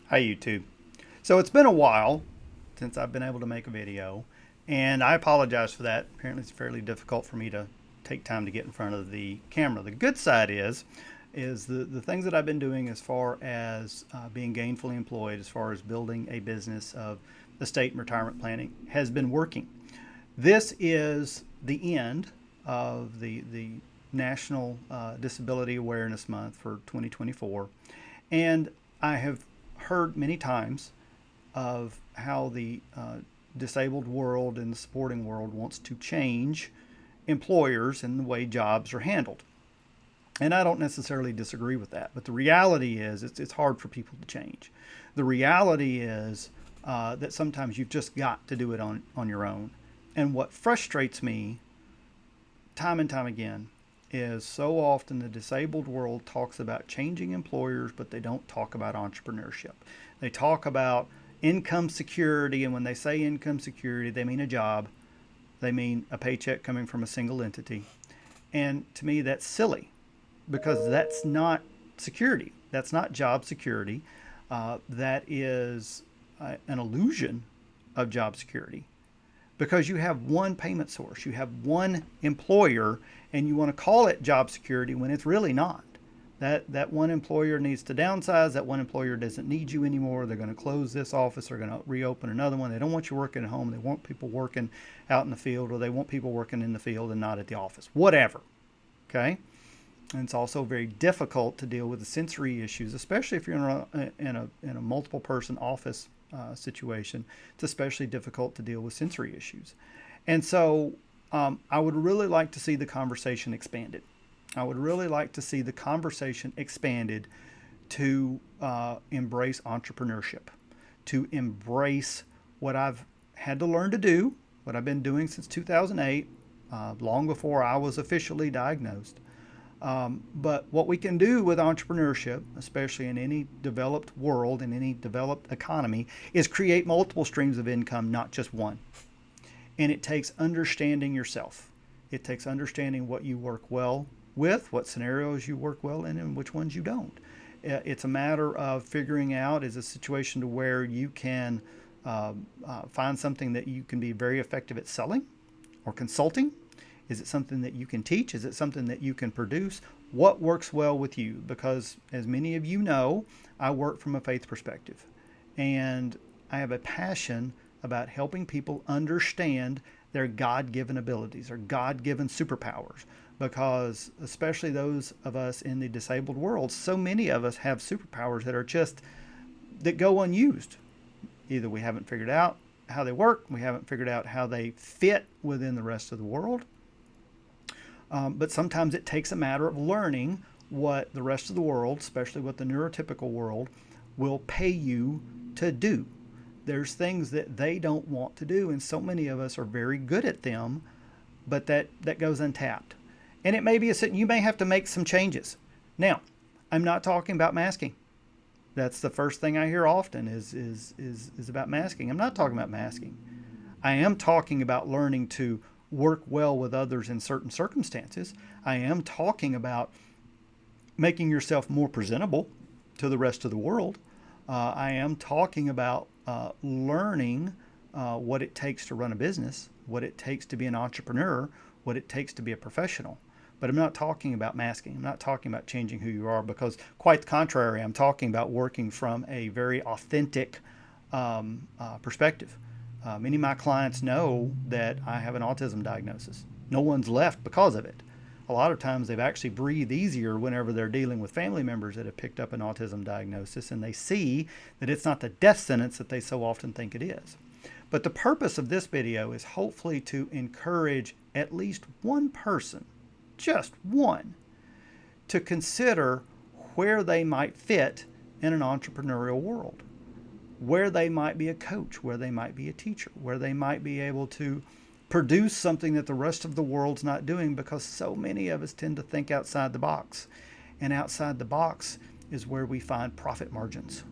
Hi, YouTube. So it's been a while since I've been able to make a video, and I apologize for that. Apparently, it's fairly difficult for me to take time to get in front of the camera. The good side is the things that I've been doing as far as being gainfully employed, as far as building a business of estate and retirement planning, has been working. This is the end of the National Disability Awareness Month for 2024, and I have heard many times of how the disabled world and the supporting world wants to change employers and the way jobs are handled. And I don't necessarily disagree with that. But the reality is, it's hard for people to change. The reality is that sometimes you've just got to do it on your own. And what frustrates me time and time again is so often the disabled world talks about changing employers, but they don't talk about entrepreneurship. They talk about income security, and when they say income security, they mean a job, they mean a paycheck coming from a single entity. And to me, that's silly because that's not security. That's not job security. That is an illusion of job security because you have one payment source, you have one employer, and you want to call it job security when it's really not. That one employer needs to downsize. That one employer doesn't need you anymore. They're going to close this office. They're going to reopen another one. They don't want you working at home. They want people working out in the field, or they want people working in the field and not at the office. Whatever. Okay. And it's also very difficult to deal with the sensory issues, especially if you're in a multiple person office situation. It's especially difficult to deal with sensory issues. And so I would really like to see the conversation expanded. I would really like to see the conversation expanded to embrace entrepreneurship, to embrace what I've had to learn to do, what I've been doing since 2008, long before I was officially diagnosed. But what we can do with entrepreneurship, especially in any developed world, in any developed economy, is create multiple streams of income, not just one. And it takes understanding yourself. It takes understanding what you work well with, what scenarios you work well in, and which ones you don't. It's a matter of figuring out is a situation to where you can find something that you can be very effective at selling or consulting. Is it something that you can teach? Is it something that you can produce? What works well with you? Because as many of you know, I work from a faith perspective, and I have a passion about helping people understand their God-given abilities, their God-given superpowers, because especially those of us in the disabled world, so many of us have superpowers that are just that go unused. Either we haven't figured out how they work, we haven't figured out how they fit within the rest of the world. But sometimes it takes a matter of learning what the rest of the world, especially what the neurotypical world, will pay you to do. There's things that they don't want to do, and so many of us are very good at them, but that goes untapped. And it may be you may have to make some changes. Now, I'm not talking about masking. That's the first thing I hear often is about masking. I'm not talking about masking. I am talking about learning to work well with others in certain circumstances. I am talking about making yourself more presentable to the rest of the world. I am talking about learning what it takes to run a business, what it takes to be an entrepreneur, what it takes to be a professional. But I'm not talking about masking. I'm not talking about changing who you are, because quite the contrary, I'm talking about working from a very authentic perspective. Many of my clients know that I have an autism diagnosis. No one's left because of it. A lot of times they've actually breathed easier whenever they're dealing with family members that have picked up an autism diagnosis, and they see that it's not the death sentence that they so often think it is. But the purpose of this video is hopefully to encourage at least one person, just one, to consider where they might fit in an entrepreneurial world, where they might be a coach, where they might be a teacher, where they might be able to produce something that the rest of the world's not doing, because so many of us tend to think outside the box. And outside the box is where we find profit margins.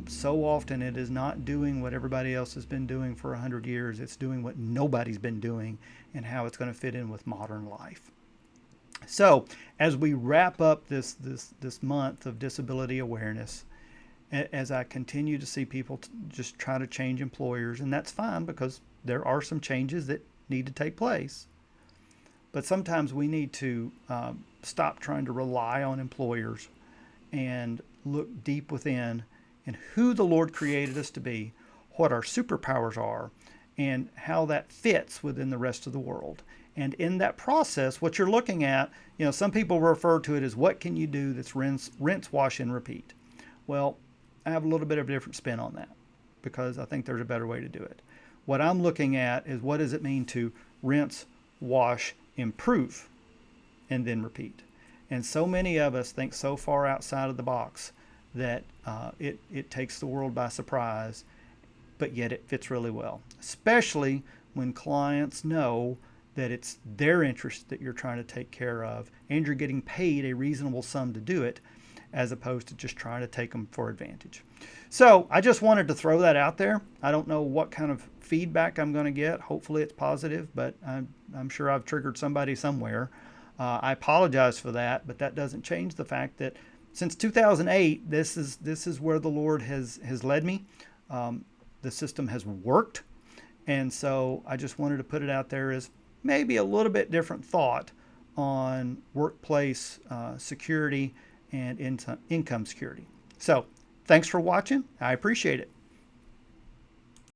So often it is not doing what everybody else has been doing for 100 years. It's doing what nobody's been doing and how it's going to fit in with modern life. So as we wrap up this month of disability awareness, as I continue to see people just try to change employers, and that's fine because there are some changes that need to take place. But sometimes we need to stop trying to rely on employers and look deep within and who the Lord created us to be, what our superpowers are, and how that fits within the rest of the world. And in that process, what you're looking at, some people refer to it as what can you do that's rinse, wash, and repeat. Well, I have a little bit of a different spin on that because I think there's a better way to do it. What I'm looking at is what does it mean to rinse, wash, improve, and then repeat. And so many of us think so far outside of the box that it takes the world by surprise, but yet it fits really well, especially when clients know that it's their interest that you're trying to take care of and you're getting paid a reasonable sum to do it, as opposed to just trying to take them for advantage. So I just wanted to throw that out there. I don't know what kind of feedback I'm going to get. Hopefully it's positive, but I'm sure I've triggered somebody somewhere. I apologize for that, but that doesn't change the fact that since 2008, this is where the Lord has led me. The system has worked, and so I just wanted to put it out there as maybe a little bit different thought on workplace security and income security. So thanks for watching. I appreciate it.